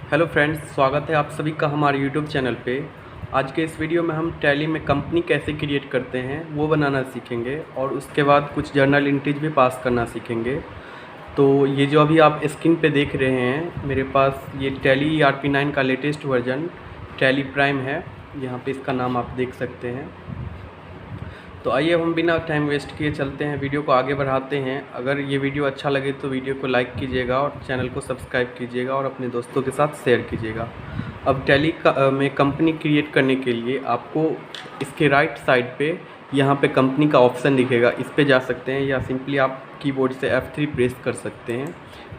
Hello friends, स्वागत है आप सभी का हमारे यूट्यूब चैनल पे। आज के इस वीडियो में हम टैली में कंपनी कैसे क्रिएट करते हैं वो बनाना सीखेंगे और उसके बाद कुछ जर्नल एंट्रीज भी पास करना सीखेंगे। तो ये जो अभी आप स्क्रीन पे देख रहे हैं मेरे पास, ये टैली ERP9 का लेटेस्ट वर्जन टैली प्राइम है। यहाँ पे इसका नाम आप देख सकते हैं। तो आइए हम बिना टाइम वेस्ट किए चलते हैं, वीडियो को आगे बढ़ाते हैं। अगर ये वीडियो अच्छा लगे तो वीडियो को लाइक कीजिएगा और चैनल को सब्सक्राइब कीजिएगा और अपने दोस्तों के साथ शेयर कीजिएगा। अब टैली में कंपनी क्रिएट करने के लिए आपको इसके राइट साइड पे यहाँ पे कंपनी का ऑप्शन दिखेगा, इस पे जा सकते हैं या सिंपली आप कीबोर्ड से F3 प्रेस कर सकते हैं।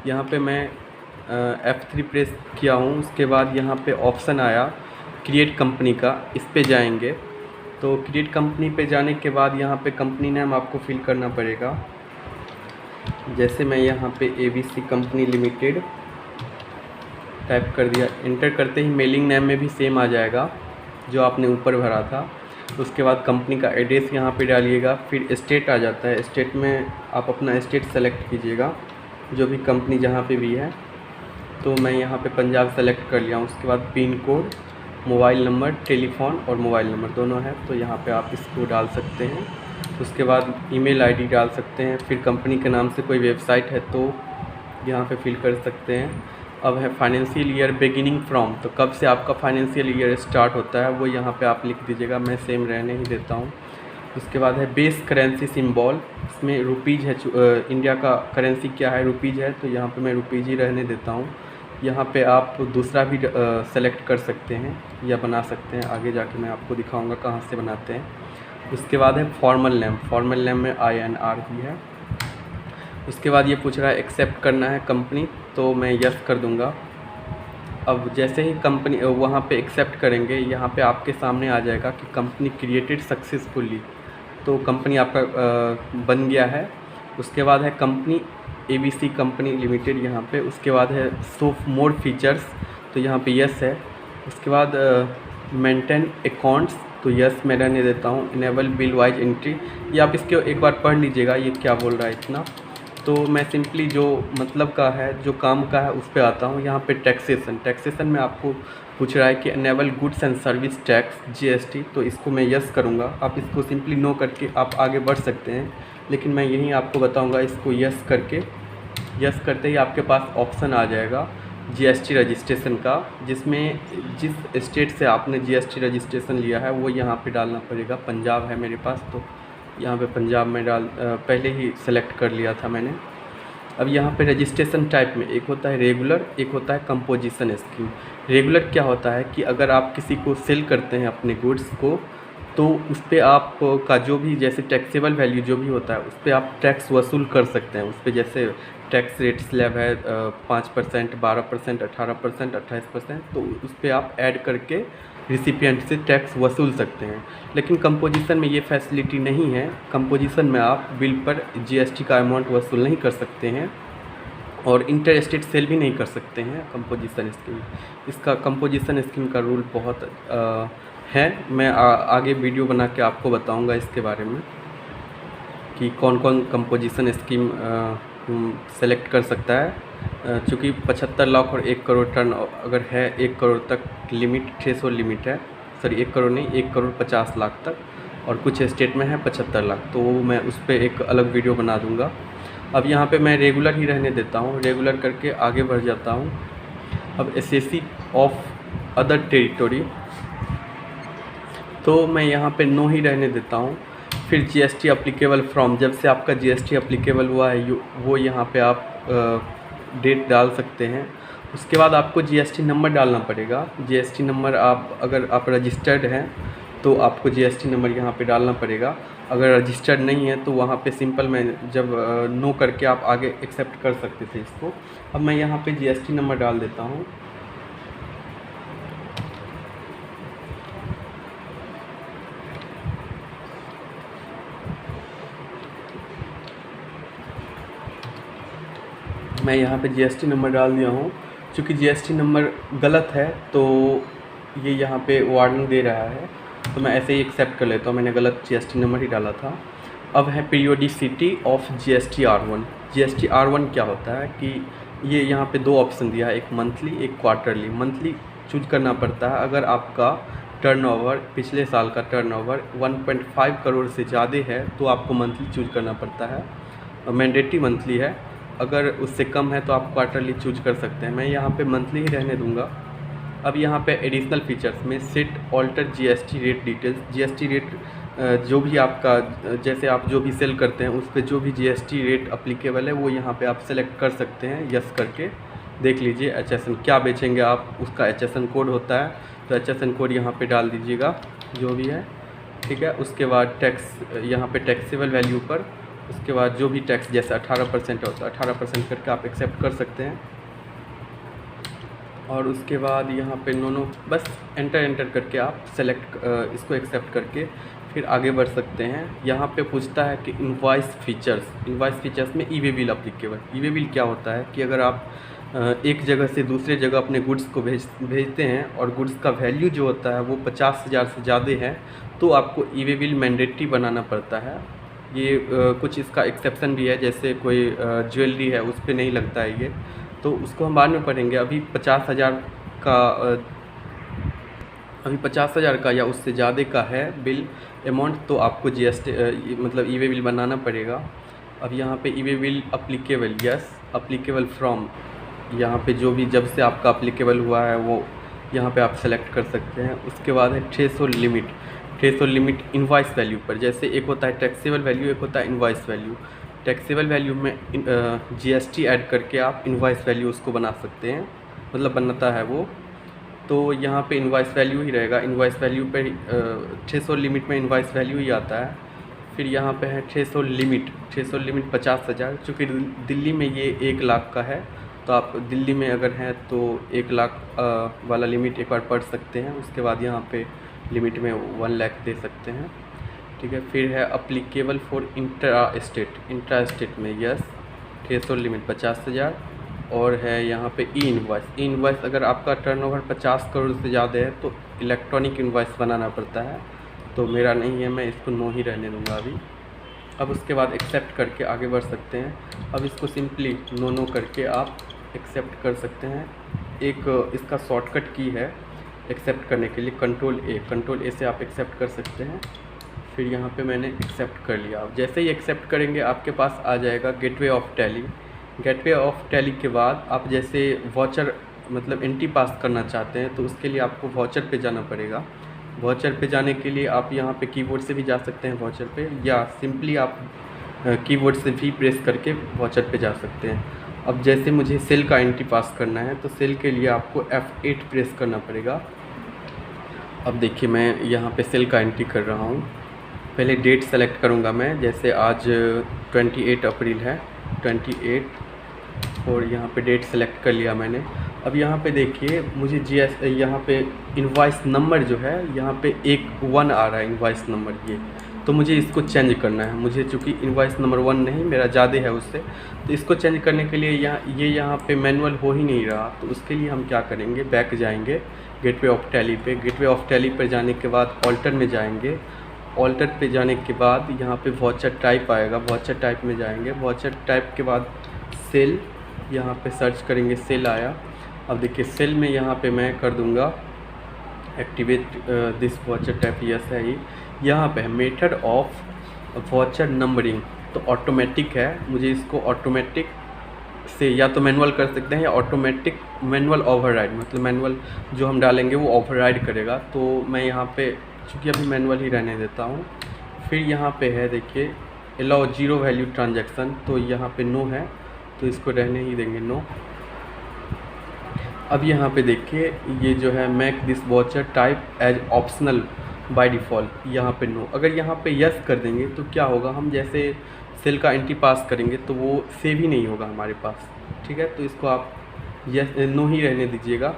यहाँ पे मैं F3 प्रेस किया हूँ। उसके बाद यहाँ पे ऑप्शन आया क्रिएट कंपनी का, इस पे जाएंगे। तो क्रिएट कंपनी पे जाने के बाद यहाँ पे कंपनी नेम आपको फिल करना पड़ेगा। जैसे मैं यहाँ पे ABC कंपनी लिमिटेड टाइप कर दिया, इंटर करते ही मेलिंग नेम में भी सेम आ जाएगा जो आपने ऊपर भरा था। उसके बाद कंपनी का एड्रेस यहाँ पे डालिएगा। फिर स्टेट आ जाता है, स्टेट में आप अपना स्टेट सेलेक्ट कीजिएगा, जो भी कंपनी जहाँ पे भी है। तो मैं यहाँ पे पंजाब सेलेक्ट कर लिया हूँ। उसके बाद pin code, mobile number, telephone और मोबाइल नंबर दोनों है, तो यहाँ पे आप इसको डाल सकते हैं। उसके बाद ईमेल आईडी डाल सकते हैं। फिर कंपनी के नाम से कोई वेबसाइट है तो यहाँ पे फिल कर सकते हैं। अब है फाइनेंशियल ईयर बिगिनिंग फ्रॉम, तो कब से आपका फाइनेंशियल ईयर स्टार्ट होता है वो यहाँ पे आप लिख दीजिएगा। मैं सेम रहने ही देता हूँ। उसके बाद है बेस करेंसी सिंबल, इसमें रुपीज़ है। इंडिया का करेंसी क्या है, रुपीज़ है, तो यहाँ पे मैं रुपीज़ ही रहने देता हूँ। यहाँ पे आप दूसरा भी सेलेक्ट कर सकते हैं या बना सकते हैं, आगे जाके मैं आपको दिखाऊंगा कहाँ से बनाते हैं। उसके बाद है फॉर्मल नेम, फॉर्मल नेम में INR भी है। उसके बाद ये पूछ रहा है एक्सेप्ट करना है कंपनी, तो मैं यस कर दूंगा। अब जैसे ही कंपनी वहाँ पे एक्सेप्ट करेंगे, यहाँ पे आपके सामने आ जाएगा कि कंपनी क्रिएटेड सक्सेसफुली, तो कंपनी आपका बन गया है। उसके बाद है कंपनी ABC कंपनी लिमिटेड यहाँ पे। उसके बाद है शो मोर फीचर्स, तो यहाँ पे यस है। उसके बाद मेंटेन अकाउंट्स, तो यस मैं रहने देता हूँ। इनेबल बिल वाइज एंट्री, ये आप इसके एक बार पढ़ लीजिएगा ये क्या बोल रहा है इतना। तो मैं सिंपली जो मतलब का है, जो काम का है, उस पर आता हूँ। यहाँ पे टैक्सेशन, टैक्सेशन में आपको पूछ रहा है कि enable goods and service tax GST, तो इसको मैं यस करूँगा। आप इसको सिंपली नो करके आप आगे बढ़ सकते हैं, लेकिन मैं यहीं आपको बताऊँगा। इसको यस करके, यस करते ही आपके पास ऑप्शन आ जाएगा GST रजिस्ट्रेशन का, जिसमें जिस स्टेट से आपने GST रजिस्ट्रेशन लिया है वो यहाँ पे डालना पड़ेगा। पंजाब है मेरे पास, तो यहाँ पे पंजाब में पहले ही सेलेक्ट कर लिया था मैंने। अब यहाँ पे रजिस्ट्रेशन टाइप में एक होता है रेगुलर, एक होता है कंपोजिशन स्कीम। रेगुलर क्या होता है कि अगर आप किसी को सेल करते हैं अपने गुड्स को, तो उस पर आप का जो भी जैसे टैक्सेबल वैल्यू जो भी होता है उस पर आप टैक्स वसूल कर सकते हैं। उस पर जैसे टैक्स रेट स्लैब है 5%, 12%, 18%, 28%, तो उस पर आप ऐड करके रिसिपिएंट से टैक्स वसूल सकते हैं। लेकिन कंपोजिशन में ये फैसिलिटी नहीं है। कंपोजिशन में आप बिल पर GST का अमाउंट वसूल नहीं कर सकते हैं और इंटर स्टेट सेल भी नहीं कर सकते हैं कंपोजिशन स्कीम। इसका कंपोजिशन स्कीम का रूल बहुत है। मैं आगे वीडियो बना के आपको बताऊंगा इसके बारे में कि कौन कौन कंपोजिशन स्कीम सेलेक्ट कर सकता है। चूँकि 75 लाख और 1 करोड़ टर्न अगर है, 1 करोड़ तक लिमिट, 600 लिमिट है, सॉरी 1 करोड़ नहीं, 1 करोड़ 50 लाख तक, और कुछ स्टेट में है 75 लाख, तो वो मैं उस पर एक अलग वीडियो बना दूंगा। अब यहाँ पे मैं रेगुलर ही रहने देता हूँ, रेगुलर करके आगे बढ़ जाता हूँ। अब SAC ऑफ अदर टेरिटोरी, तो मैं यहाँ पे नो ही रहने देता हूँ। फिर GST अप्लीकेबल फ्रॉम, जब से आपका GST अप्लीकेबल हुआ है वो यहाँ पे आप डेट डाल सकते हैं। उसके बाद आपको GST नंबर डालना पड़ेगा। GST नंबर आप अगर आप रजिस्टर्ड हैं तो आपको GST नंबर यहाँ पे डालना पड़ेगा। अगर रजिस्टर्ड नहीं है तो वहाँ पे सिंपल मैं जब नो करके आप आगे एक्सेप्ट कर सकते थे इसको। अब मैं यहाँ पे GST नंबर डाल देता हूँ। मैं यहाँ पे GST नंबर डाल दिया हूँ। चूँकि GST नंबर गलत है तो ये यहाँ पे वार्निंग दे रहा है, तो मैं ऐसे ही एक्सेप्ट कर लेता हूँ। मैंने गलत GST नंबर ही डाला था। अब है periodicity of GST R1। GST R1 क्या होता है कि ये यहाँ पे दो ऑप्शन दिया है, एक मंथली एक क्वार्टरली। मंथली चूज करना पड़ता है अगर आपका टर्नओवर, पिछले साल का टर्नओवर 1.5 करोड़ से ज़्यादा है तो आपको मंथली चूज करना पड़ता है, मैंडेटरी मंथली है। अगर उससे कम है तो आप क्वार्टरली चूज कर सकते हैं। मैं यहाँ पे मंथली ही रहने दूँगा। अब यहाँ पे एडिशनल फीचर्स में set alter GST rate details. GST rate जो भी आपका, जैसे आप जो भी सेल करते हैं उस पर जो भी जीएसटी रेट अप्लीकेबल है वो यहाँ पे आप सेलेक्ट कर सकते हैं, यस करके। देख लीजिए HSN क्या बेचेंगे आप, उसका HSN कोड होता है, तो HSN कोड यहाँ पे डाल दीजिएगा जो भी है, ठीक है। उसके बाद टैक्स, यहाँ पे टैक्सेबल वैल्यू पर, उसके बाद जो भी टैक्स जैसे 18% होता है 18% करके आप एक्सेप्ट कर सकते हैं। और उसके बाद यहाँ पे नो बस एंटर करके आप सेलेक्ट इसको एक्सेप्ट करके फिर आगे बढ़ सकते हैं। यहाँ पे पूछता है कि इनवॉइस फीचर्स में ई वे बिल अप्लीकेबल। ई वे बिल क्या होता है कि अगर आप एक जगह से दूसरे जगह अपने गुड्स को भेजते हैं और गुड्स का वैल्यू जो होता है वो 50,000 से ज़्यादा है तो आपको ई वे बिल मैंडेटरी बनाना पड़ता है। ये कुछ इसका एक्सेप्शन भी है, जैसे कोई ज्वेलरी है उस पर नहीं लगता है ये, तो उसको हम बाद में पढ़ेंगे। अभी 50,000 का या उससे ज़्यादा का है बिल अमाउंट तो आपको जीएसटी मतलब ई वे बिल बनाना पड़ेगा। अब यहाँ पे E way bill applicable, yes applicable from, यहाँ पे जो भी जब से आपका अप्लीकेबल हुआ है वो यहाँ पे आप सेलेक्ट कर सकते हैं। उसके बाद है थ्रेशोल्ड लिमिट इनवॉइस वैल्यू पर। जैसे एक होता है टैक्सेबल वैल्यू, एक होता है इनवॉइस वैल्यू। टैक्सेबल वैल्यू में जीएसटी ऐड करके आप इनवॉइस वैल्यू उसको बना सकते हैं, मतलब बनता है वो। तो यहाँ पे इनवॉइस वैल्यू ही रहेगा। इनवॉइस वैल्यू पे थ्रेशोल्ड लिमिट में इनवॉइस वैल्यू ही आता है। फिर यहाँ पे है थ्रेशोल्ड लिमिट 50,000। चूँकि दिल्ली में ये 1 लाख का है तो आप दिल्ली में अगर हैं तो 1 लाख वाला लिमिट एक बार पढ़ सकते हैं। उसके बाद यहाँ पे लिमिट में 1 लाख दे सकते हैं, ठीक है। फिर है अप्लीकेबल फॉर इंट्रा स्टेट में, यस थ्रेशोल्ड लिमिट 50,000। और है यहाँ पे ई इनवॉइस अगर आपका टर्नओवर 50 करोड़ से ज़्यादा है तो इलेक्ट्रॉनिक इनवॉइस बनाना पड़ता है, तो मेरा नहीं है, मैं इसको नो ही रहने दूँगा अभी। अब उसके बाद एक्सेप्ट करके आगे बढ़ सकते हैं। अब इसको सिंपली नो करके आप एक्सेप्ट कर सकते हैं। एक इसका शॉर्टकट की है एक्सेप्ट करने के लिए, कंट्रोल ए से आप एक्सेप्ट कर सकते हैं। फिर यहाँ पे मैंने एक्सेप्ट कर लिया। अब जैसे ही एक्सेप्ट करेंगे आपके पास आ जाएगा गेटवे ऑफ टैली के बाद आप जैसे वाउचर मतलब एंट्री पास करना चाहते हैं तो उसके लिए आपको वाउचर पे जाना पड़ेगा। वाउचर पे जाने के लिए आप यहाँ पे कीबोर्ड से भी जा सकते हैं वाउचर पे, या सिंपली आप कीबोर्ड से भी प्रेस करके वाउचर पे जा सकते हैं। अब जैसे मुझे सेल का एंट्री पास करना है तो सेल के लिए आपको F8 प्रेस करना पड़ेगा। अब देखिए मैं यहाँ पे सेल का एंट्री कर रहा हूँ। पहले डेट सेलेक्ट करूँगा मैं, जैसे आज 28 अप्रैल है 28, और यहाँ पे डेट सेलेक्ट कर लिया मैंने। अब यहाँ पे देखिए मुझे यहाँ पे इनवॉइस नंबर जो है यहाँ पे 1 आ रहा है इनवॉइस नंबर ये, तो मुझे इसको चेंज करना है। मुझे चूँकि इनवॉइस नंबर 1 नहीं, मेरा ज़्यादा है उससे, तो इसको चेंज करने के लिए यहाँ पे मैनुअल हो ही नहीं रहा। तो उसके लिए हम क्या करेंगे, बैक जाएंगे गेटवे ऑफ टैली पे। गेटवे ऑफ टैली पर जाने के बाद ऑल्टर में जाएंगे। ऑल्टर पे जाने के बाद यहाँ पे वाउचर टाइप आएगा, वाउचर टाइप में जाएंगे। वाउचर टाइप के बाद सेल, यहाँ पे सर्च करेंगे, सेल आया। अब देखिए सेल में यहाँ पे मैं कर दूँगा activate this voucher type, yes है ही। यहाँ पे है मेथड ऑफ वाउचर नंबरिंग, तो ऑटोमेटिक है। मुझे इसको ऑटोमेटिक से या तो मैनुअल कर सकते हैं या ऑटोमेटिक मैनुअल ओवरराइड, मतलब मैनुअल जो हम डालेंगे वो ओवरराइड करेगा। तो मैं यहाँ पे चूँकि अभी मैनुअल ही रहने देता हूँ। फिर यहाँ पे है देखिए अलाउ 0 वैल्यू ट्रांजैक्शन, तो यहाँ पे नो है तो इसको रहने ही देंगे नो। अब यहाँ पे देखिए ये जो है make this voucher type as optional by default, यहाँ पे नो। अगर यहाँ पे यस कर देंगे तो क्या होगा, हम जैसे सेल का एंट्री पास करेंगे तो वो सेव ही नहीं होगा हमारे पास, ठीक है। तो इसको आप यस नो ही रहने दीजिएगा।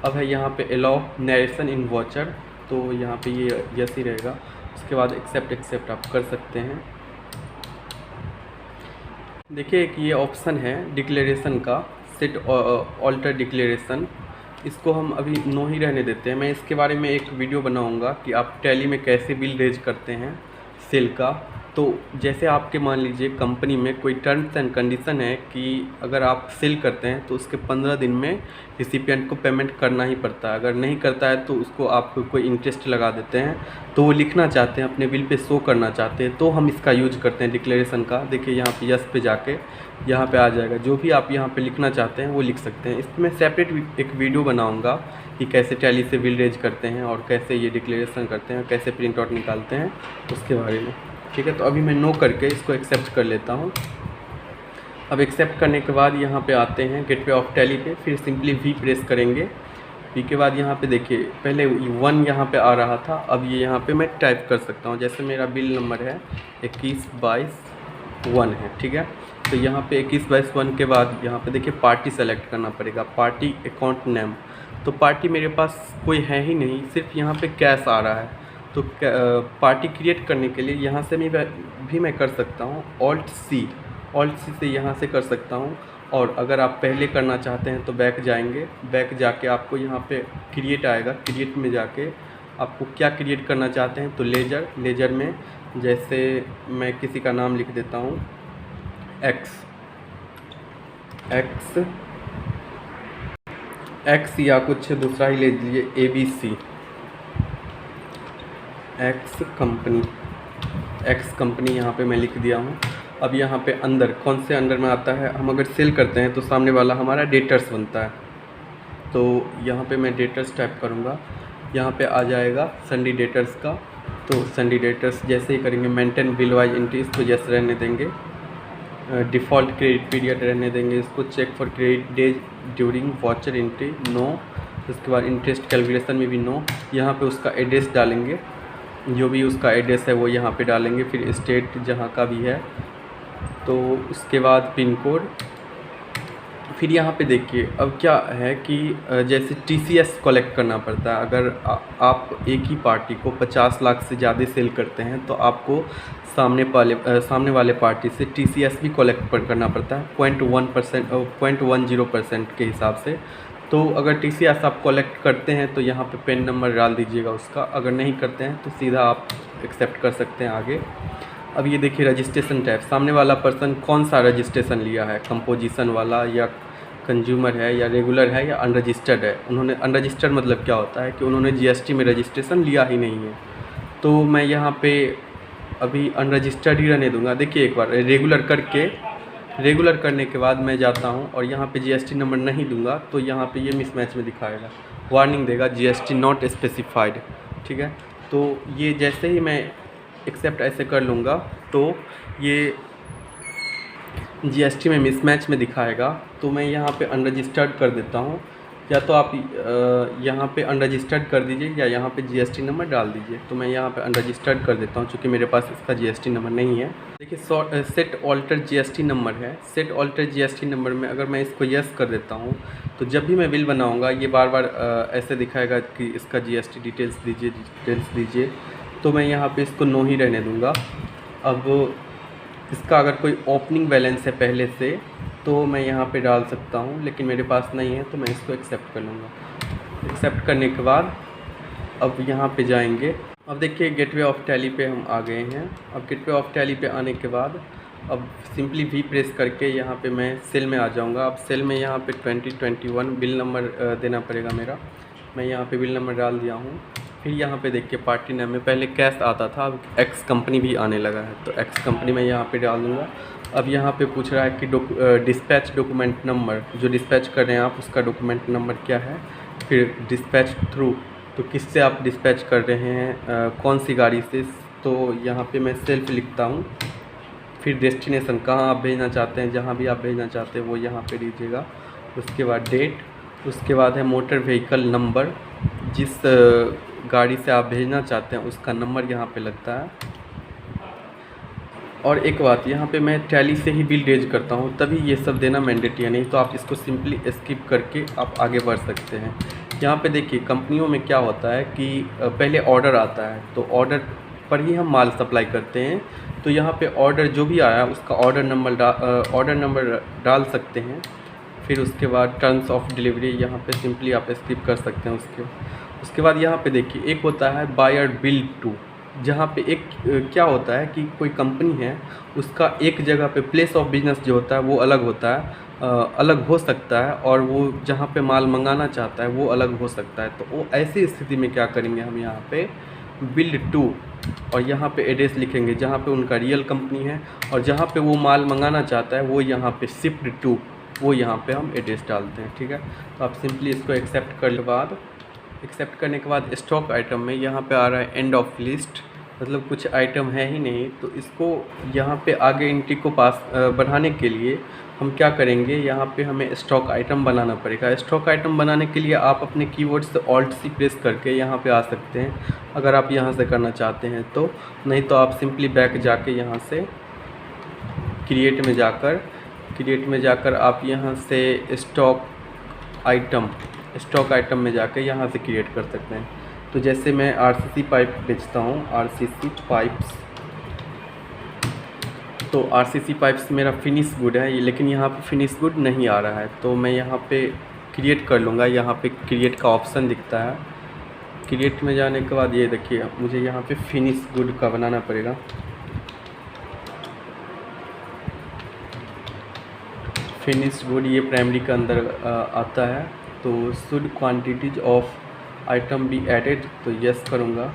अब है यहाँ पे अलाउ नरेशन इन वाउचर, तो यहाँ पे ये यस ही रहेगा। उसके बाद एक्सेप्ट आप कर सकते हैं। देखिए एक ये ऑप्शन है डिक्लेरेशन का, सेट ऑल्टर डिक्लेरेशन, इसको हम अभी नो ही रहने देते हैं। मैं इसके बारे में एक वीडियो बनाऊंगा कि आप टैली में कैसे बिल रेज करते हैं सेल का, तो जैसे आपके मान लीजिए कंपनी में कोई टर्म्स एंड कंडीशन है कि अगर आप सेल करते हैं तो उसके 15 दिन में रिसिपिएंट को पेमेंट करना ही पड़ता है। अगर नहीं करता है तो उसको आप कोई इंटरेस्ट लगा देते हैं। तो वो लिखना चाहते हैं, अपने बिल पे शो करना चाहते हैं, तो हम इसका यूज करते हैं डिक्लेरेशन का। देखिए यहाँ पे यस पे जाके यहाँ पे आ जाएगा, जो भी आप यहाँ पे लिखना चाहते हैं वो लिख सकते हैं। इसमें सेपरेट एक वीडियो बनाऊँगा कि कैसे टैली से बिल रेज करते हैं और कैसे ये डिक्लेरेशन करते हैं, कैसे प्रिंट आउट निकालते हैं उसके बारे में। ठीक है, तो अभी मैं नो करके इसको एक्सेप्ट कर लेता हूँ। अब एक्सेप्ट करने के बाद यहाँ पे आते हैं गेटवे ऑफ टैली पे, फिर सिंपली वी प्रेस करेंगे। वी के बाद यहाँ पे देखिए पहले 1 यहाँ पे आ रहा था, अब ये यहाँ पे मैं टाइप कर सकता हूँ। जैसे मेरा बिल नंबर है 21/22/1 है। ठीक है, तो यहाँ पे 21/22/1 के बाद यहाँ पे देखिए पार्टी सेलेक्ट करना पड़ेगा, पार्टी अकाउंट नेम। तो पार्टी मेरे पास कोई है ही नहीं, सिर्फ यहाँ पे कैश आ रहा है। तो पार्टी क्रिएट करने के लिए यहाँ से मैं कर सकता हूँ ऑल्ट सी से यहाँ से कर सकता हूँ। और अगर आप पहले करना चाहते हैं तो बैक जाएंगे, बैक जाके आपको यहाँ पे क्रिएट आएगा। क्रिएट में जाके आपको क्या क्रिएट करना चाहते हैं तो लेजर में जैसे मैं किसी का नाम लिख देता हूँ एक्स या कुछ दूसरा ही ले लीजिए ABC एक्स कंपनी यहाँ पे मैं लिख दिया हूँ। अब यहाँ पे अंदर कौन से अंडर में आता है, हम अगर सेल करते हैं तो सामने वाला हमारा डेटर्स बनता है। तो यहाँ पे मैं डेटर्स टाइप करूँगा, यहाँ पे आ जाएगा संडे डेटर्स का। तो संडे डेटर्स जैसे ही करेंगे मेंटेन बिल वाइज एंट्री, इसको जैसे रहने देंगे। डिफ़ॉल्ट क्रेडिट पीरियड रहने देंगे इसको। Check for credit days during voucher entry no. उसके बाद इंटरेस्ट कैलकुलेशन में भी नो। यहाँ पे उसका एड्रेस डालेंगे, जो भी उसका एड्रेस है वो यहाँ पे डालेंगे, फिर स्टेट जहाँ का भी है। तो उसके बाद पिन कोड। फिर यहाँ पे देखिए अब क्या है कि जैसे TCS कलेक्ट करना पड़ता है। अगर आप एक ही पार्टी को 50 लाख से ज़्यादा सेल करते हैं तो आपको सामने वाले पार्टी से TCS भी कलेक्ट करना पड़ता है 0.10% के हिसाब से। तो अगर TCS आप कलेक्ट करते हैं तो यहाँ पे पेन नंबर डाल दीजिएगा उसका, अगर नहीं करते हैं तो सीधा आप एक्सेप्ट कर सकते हैं आगे। अब ये देखिए रजिस्ट्रेशन टाइप, सामने वाला पर्सन कौन सा रजिस्ट्रेशन लिया है, कंपोजिशन वाला या कंज्यूमर है या रेगुलर है या अनरजिस्टर्ड है। उन्होंने अनरजिस्टर्ड मतलब क्या होता है कि उन्होंने GST में रजिस्ट्रेशन लिया ही नहीं है। तो मैं यहाँ पे अभी अनरजिस्टर्ड ही रहने दूँगा। देखिए एक बार रेगुलर करने के बाद मैं जाता हूँ और यहाँ पे GST नंबर नहीं दूंगा तो यहाँ पे ये मिसमैच में दिखाएगा, वार्निंग देगा GST नॉट स्पेसिफाइड। ठीक है, तो ये जैसे ही मैं एक्सेप्ट ऐसे कर लूँगा तो ये GST में मिसमैच में दिखाएगा। तो मैं यहाँ पे अनरजिस्टर्ड कर देता हूँ, या तो आप यहाँ पे अनरजिस्टर्ड कर दीजिए या यहाँ पे GST नंबर डाल दीजिए। तो मैं यहाँ पे अनरजिस्टर्ड कर देता हूँ क्योंकि मेरे पास इसका GST नंबर नहीं है। देखिए सेट ऑल्टर GST नंबर है। सेट ऑल्टर GST नंबर में अगर मैं इसको यस कर देता हूँ तो जब भी मैं बिल बनाऊँगा ये बार बार ऐसे दिखाएगा कि इसका GST डिटेल्स दीजिए। तो मैं यहाँ पे इसको नो ही रहने दूँगा। अब इसका अगर कोई ओपनिंग बैलेंस है पहले से तो मैं यहाँ पे डाल सकता हूँ, लेकिन मेरे पास नहीं है तो मैं इसको एक्सेप्ट कर लूँगा। एक्सेप्ट करने के बाद अब यहाँ पे जाएंगे। अब देखिए गेटवे ऑफ टैली पे हम आ गए हैं। अब गेटवे ऑफ टैली पे आने के बाद अब सिंपली वी प्रेस करके यहाँ पे मैं सेल में आ जाऊँगा। अब सेल में यहाँ पे 2021 बिल नंबर देना पड़ेगा मेरा। मैं यहाँ पे बिल नंबर डाल दिया हूँ। फिर यहाँ पे देखिए पार्टी नेम में पहले कैश आता था, अब एक्स कंपनी भी आने लगा है तो एक्स कंपनी मैं यहाँ पे डाल दूँगा। अब यहाँ पे पूछ रहा है कि डिस्पैच डॉक्यूमेंट नंबर, जो डिस्पैच कर रहे हैं आप उसका डॉक्यूमेंट नंबर क्या है। फिर डिस्पैच थ्रू, तो किससे आप डिस्पैच कर रहे हैं, कौन सी गाड़ी से। तो यहाँ पे मैं सेल्फ लिखता हूँ। फिर डेस्टिनेशन, कहाँ आप भेजना चाहते हैं, जहाँ भी आप भेजना चाहते हैं वो यहाँ पे दीजिएगा। उसके बाद डेट, उसके बाद है मोटर व्हीकल नंबर, जिस गाड़ी से आप भेजना चाहते हैं उसका नंबर यहाँ पे लगता है। और एक बात, यहाँ पे मैं टैली से ही बिल रेज करता हूँ तभी ये सब देना मैंडेटरी है, नहीं तो आप इसको सिंपली स्किप करके आप आगे बढ़ सकते हैं। यहाँ पे देखिए कंपनियों में क्या होता है कि पहले ऑर्डर आता है तो ऑर्डर पर ही हम माल सप्लाई करते हैं। तो यहाँ पे ऑर्डर जो भी आया उसका ऑर्डर नंबर डाल सकते हैं। फिर उसके बाद टर्म्स ऑफ डिलीवरी यहाँ पे सिंपली आप स्किप कर सकते हैं उसके बाद यहाँ पे देखिए एक होता है बायर बिल टू। जहाँ पे एक क्या होता है कि कोई कंपनी है, उसका एक जगह पे प्लेस ऑफ बिजनेस जो होता है वो अलग होता है, अलग हो सकता है, और वो जहाँ पे माल मंगाना चाहता है वो अलग हो सकता है। तो वो ऐसी स्थिति में क्या करेंगे, हम यहाँ पे बिल्ड टू और यहाँ पे एड्रेस लिखेंगे जहाँ पे उनका रियल कंपनी है, और जहाँ पे वो माल मंगाना चाहता है वो यहाँ पे शिफ्ट टू, वो यहाँ पे हम एड्रेस डालते हैं। ठीक है, तो आप सिंपली इसको एक्सेप्ट करने के बाद स्टॉक आइटम में यहाँ पे आ रहा है एंड ऑफ लिस्ट, मतलब कुछ आइटम है ही नहीं। तो इसको यहाँ पे आगे एंट्री को बढ़ाने के लिए हम क्या करेंगे, यहाँ पे हमें स्टॉक आइटम बनाना पड़ेगा। स्टॉक आइटम बनाने के लिए आप अपने कीवर्ड से ऑल्ट सी प्रेस करके यहाँ पे आ सकते हैं, अगर आप यहाँ से करना चाहते हैं तो। नहीं तो आप सिंपली बैक जाके यहाँ से क्रिएट में जाकर आप यहाँ से स्टॉक आइटम में जाकर यहाँ से क्रिएट कर सकते हैं। तो जैसे मैं आरसीसी पाइप बेचता हूँ, आरसीसी पाइप्स, तो आरसीसी पाइप्स मेरा फिनिश गुड है, लेकिन यहाँ पे फिनिश गुड नहीं आ रहा है। तो मैं यहाँ पे क्रिएट कर लूँगा, यहाँ पे क्रिएट का ऑप्शन दिखता है। क्रिएट में जाने के बाद ये देखिए, मुझे यहाँ पे फिनिश गुड का बनाना पड़ेगा। फिनिश गुड ये प्राइमरी के अंदर आता है। तो should quantities of item be added, तो यस करूँगा,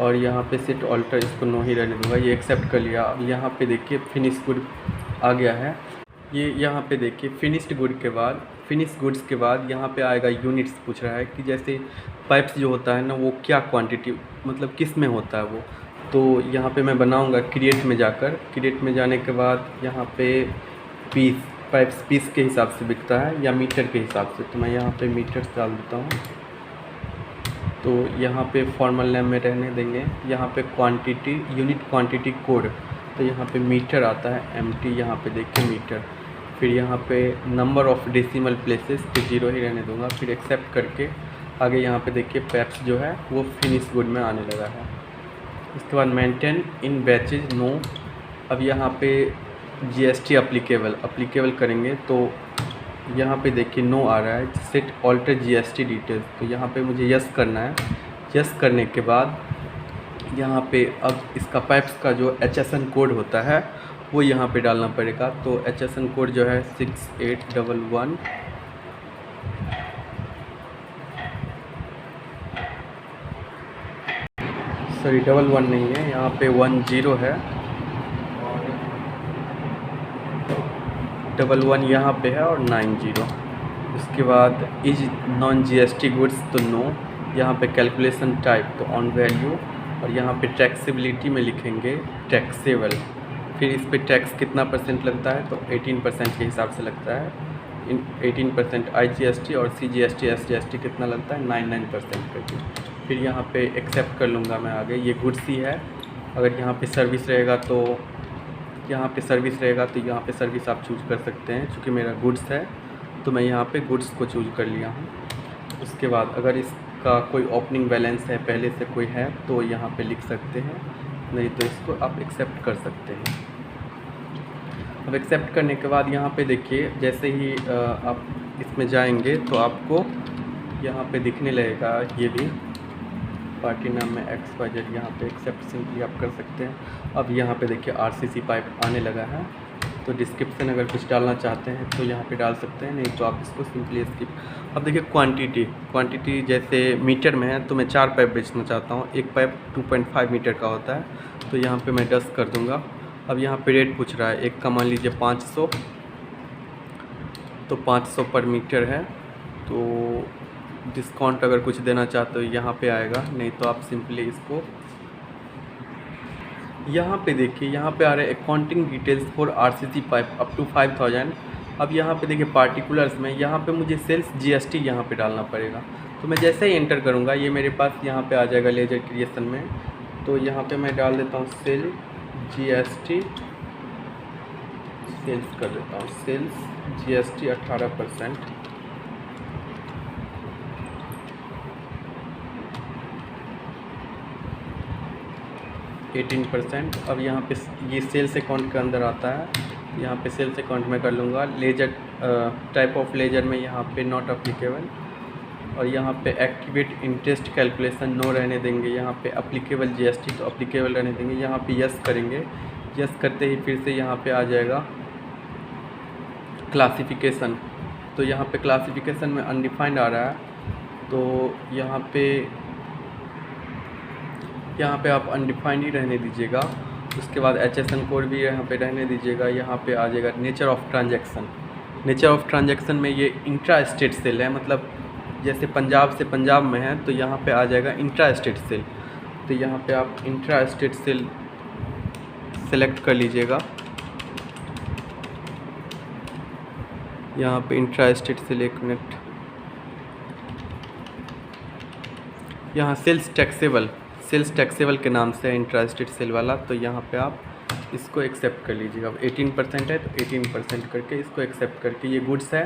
और यहाँ पे सेट ऑल्टर इसको नो ही रहने दूँगा, ये एक्सेप्ट कर लिया। अब यहाँ पे देखिए फिनिश गुड आ गया है। ये यहाँ पे देखिए फिनिश गुड्स के बाद यहाँ पे आएगा यूनिट्स, पूछ रहा है कि जैसे पाइप्स जो होता है ना वो क्या क्वांटिटी, मतलब किस में होता है वो। तो यहाँ पे मैं बनाऊँगा क्रिएट में जाने के बाद यहाँ पे पाइप्स पीस के हिसाब से बिकता है या मीटर के हिसाब से, तो मैं यहाँ पे मीटर्स डाल देता हूँ। तो यहाँ पे फॉर्मल नेम में रहने देंगे। यहाँ पे क्वांटिटी, यूनिट क्वांटिटी कोड, तो यहाँ पे मीटर आता है, एमटी, यहाँ पे देखिए मीटर। फिर यहाँ पे नंबर ऑफ़ डेसिमल प्लेसेस, तो 0 ही रहने दूँगा। फिर एक्सेप्ट करके आगे यहाँ पे देखिए पैप्स जो है वो फिनिश गुड में आने लगा है। इसके बाद मेंटेन इन बैचेज नो। अब यहाँ पे जीएसटी अप्लीकेबल करेंगे, तो यहाँ पे देखिए नो आ रहा है, सेट ऑल्टर जीएसटी डिटेल्स, तो यहाँ पे मुझे यस करना है। यस करने के बाद यहाँ पे अब इसका पाइप्स का जो HSN कोड होता है वो यहाँ पे डालना पड़ेगा। तो HSN कोड जो है 6811, सॉरी 11 नहीं है, यहाँ पे 10 है, 11 यहाँ पे है, और 90। उसके बाद इज नॉन जीएसटी गुड्स, तो नो। यहाँ पे कैलकुलेशन टाइप, तो ऑन वैल्यू, और यहाँ पे टैक्सेबिलिटी में लिखेंगे टैक्सेबल। फिर इस पे टैक्स कितना % लगता है, तो 18% के हिसाब से लगता है। 18% IGST, और CGST SGST कितना लगता है, 99% करके। फिर यहाँ पे एक्सेप्ट कर लूँगा मैं आगे। ये गुड्स ही है। अगर यहाँ पे सर्विस रहेगा तो यहाँ पे सर्विस आप चूज़ कर सकते हैं। चूँकि मेरा गुड्स है तो मैं यहाँ पे गुड्स को चूज़ कर लिया हूँ। उसके बाद अगर इसका कोई ओपनिंग बैलेंस है, पहले से कोई है, तो यहाँ पे लिख सकते हैं, नहीं तो इसको आप एक्सेप्ट कर सकते हैं। अब एक्सेप्ट करने के बाद यहाँ पे देखिए, जैसे ही आप इसमें जाएंगे तो आपको यहाँ पे दिखने लगेगा, ये भी पार्टी नाम में XYZ, यहाँ पे एक्सेप्ट सिंपली आप कर सकते हैं। अब यहाँ पे देखिए आरसीसी पाइप आने लगा है। तो डिस्क्रिप्शन अगर कुछ डालना चाहते हैं तो यहाँ पे डाल सकते हैं, नहीं तो आप इसको सिंपली स्किप। अब देखिए क्वांटिटी जैसे मीटर में है, तो मैं 4 पाइप बेचना चाहता हूँ। एक पाइप 2.5 मीटर का होता है, तो यहाँ पे मैं 10 कर दूँगा। अब यहाँ पे रेट पूछ रहा है, एक का मान लीजिए 500, तो 500 पर मीटर है। तो डिस्काउंट अगर कुछ देना चाहते हो यहाँ पे आएगा, नहीं तो आप सिंपली इसको यहाँ पे देखिए, यहाँ पे आ रहा है accounting details for RCC pipe up to 5000। अब यहाँ पे देखिए पार्टिकुलर्स में, यहाँ पे मुझे सेल्स जीएसटी यहाँ पे डालना पड़ेगा। तो मैं जैसे ही एंटर करूँगा ये मेरे पास यहाँ पे आ जाएगा लेजर क्रिएशन में। तो यहाँ पे मैं डाल देता हूँ सेल जीएसटी, सेल्स कर देता हूँ, सेल्स जीएसटी 18%। 18%। अब यहाँ पे ये सेल्स अकाउंट के अंदर आता है, यहाँ पे सेल्स अकाउंट में कर लूँगा। लेजर टाइप ऑफ लेजर में यहाँ पे नॉट अप्लीकेबल, और यहाँ पे एक्टिवेट इंटरेस्ट कैलकुलेशन नो रहने देंगे। यहाँ पे अप्लीकेबल जीएसटी तो अप्लीकेबल रहने देंगे। यहाँ पे यस करेंगे। यस करते ही फिर से यहाँ पे आ जाएगा क्लासिफिकेशन। तो यहाँ पे क्लासिफिकेशन में अनडिफाइंड आ रहा है, तो यहाँ पे आप अनडिफाइंड ही रहने दीजिएगा। उसके बाद HSN कोड भी यहाँ पे रहने दीजिएगा। यहाँ पे आ जाएगा nature of transaction. Nature of transaction में ये इंट्रा स्टेट सेल है, मतलब जैसे पंजाब से पंजाब में है तो यहाँ पे आ जाएगा इंट्रा स्टेट सेल। तो यहाँ पे आप इंट्रा स्टेट सेल सेलेक्ट कर लीजिएगा। यहाँ पे इंट्रा स्टेट सेल, एक मिनट, यहाँ सेल्स टैक्सेबल के नाम से है इंट्रा स्टेट सेल वाला। तो यहाँ पे आप इसको एक्सेप्ट कर लीजिएगा। अब 18% है तो 18% करके इसको एक्सेप्ट करके, ये गुड्स है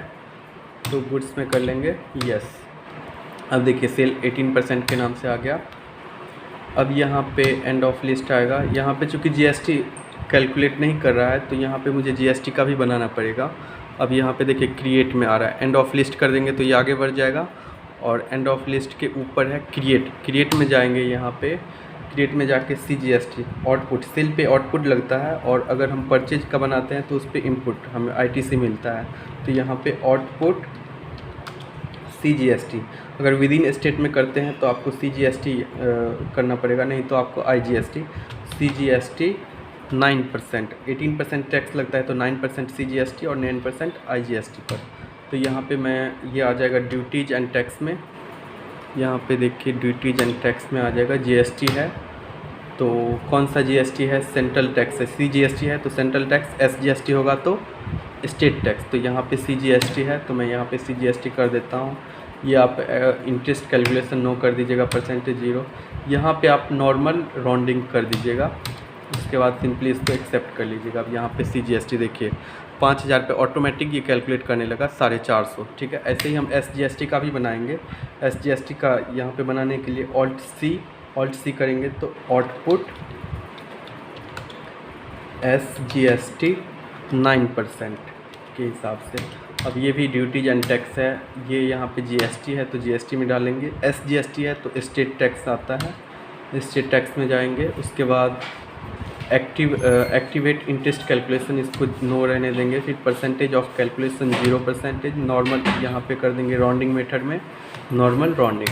तो गुड्स में कर लेंगे यस। अब देखिए सेल 18% के नाम से आ गया। अब यहाँ पे एंड ऑफ लिस्ट आएगा। यहाँ पे चूँकि जीएसटी कैलकुलेट नहीं कर रहा है तो यहाँ पे मुझे जीएसटी का भी बनाना पड़ेगा। अब यहाँ पे देखिए क्रिएट में आ रहा है, एंड ऑफ लिस्ट कर देंगे तो ये आगे बढ़ जाएगा। और एंड ऑफ लिस्ट के ऊपर है क्रिएट में जाएंगे। यहाँ पे क्रिएट में जाके CGST आउटपुट, सेल पे आउटपुट लगता है, और अगर हम परचेज का बनाते हैं तो उस पर इनपुट हमें ITC मिलता है। तो यहाँ पे आउटपुट CGST, अगर विद इन स्टेट में करते हैं तो आपको CGST करना पड़ेगा, नहीं तो आपको IGST। CGST 9%, 18% टैक्स लगता है तो 9% CGST और 9% IGST पर। तो यहाँ पे मैं ये आ जाएगा ड्यूटीज एंड टैक्स में। यहाँ पे देखिए ड्यूटीज एंड टैक्स में आ जाएगा GST है, तो कौन सा GST है, सेंट्रल टैक्स है। CGST है तो सेंट्रल टैक्स, SGST होगा तो स्टेट टैक्स। तो यहाँ पे CGST है तो मैं यहाँ पे CGST कर देता हूँ। ये आप इंटरेस्ट कैलकुलेशन नो कर दीजिएगा, परसेंटेज 0। यहाँ पे आप नॉर्मल राउंडिंग कर दीजिएगा। उसके बाद सिंपली इसको एक्सेप्ट कर लीजिएगा। अब यहाँ पे CGST देखिए 5000 पे ऑटोमेटिक ये कैलकुलेट करने लगा 450। ठीक है, ऐसे ही हम SGST का भी बनाएंगे। SGST का यहाँ पे बनाने के लिए ऑल्ट सी करेंगे तो आउटपुट SGST 9% के हिसाब से। अब ये भी ड्यूटीज एंड टैक्स है, ये यहाँ पे GST है तो GST में डालेंगे। SGST है तो स्टेट टैक्स आता है, स्टेट टैक्स में जाएंगे। उसके बाद एक्टिवेट इंटरेस्ट कैलकुलेशन, इसको नो रहने देंगे। फिर परसेंटेज ऑफ कैलकुलेशन 0%, नॉर्मल यहाँ पे कर देंगे राउंडिंग मेथड में, नॉर्मल राउंडिंग।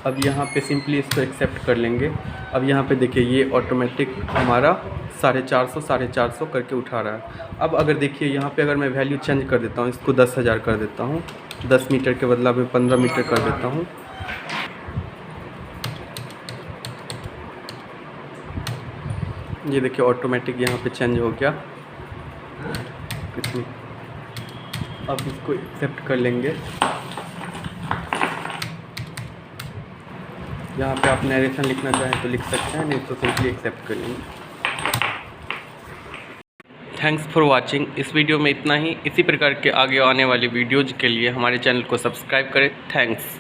अब यहाँ पे सिंपली इसको एक्सेप्ट कर लेंगे। अब यहाँ पे देखिए ये ऑटोमेटिक हमारा 450 करके उठा रहा है। अब अगर देखिए यहाँ पे अगर मैं वैल्यू चेंज कर देता हूँ, इसको 10,000 कर देता हूँ, 10 मीटर के बदला में 15 मीटर कर देता हूँ। ये देखिए ऑटोमेटिक यहाँ पे चेंज हो गया। अब इसको एक्सेप्ट कर लेंगे। यहाँ पे आप नरेशन लिखना चाहें तो लिख सकते हैं, नहीं तो सिंपली एक्सेप्ट कर लेंगे। Thanks for watching. इस वीडियो में इतना ही। इसी प्रकार के आगे आने वाली वीडियोज़ के लिए हमारे चैनल को सब्सक्राइब करें। थैंक्स।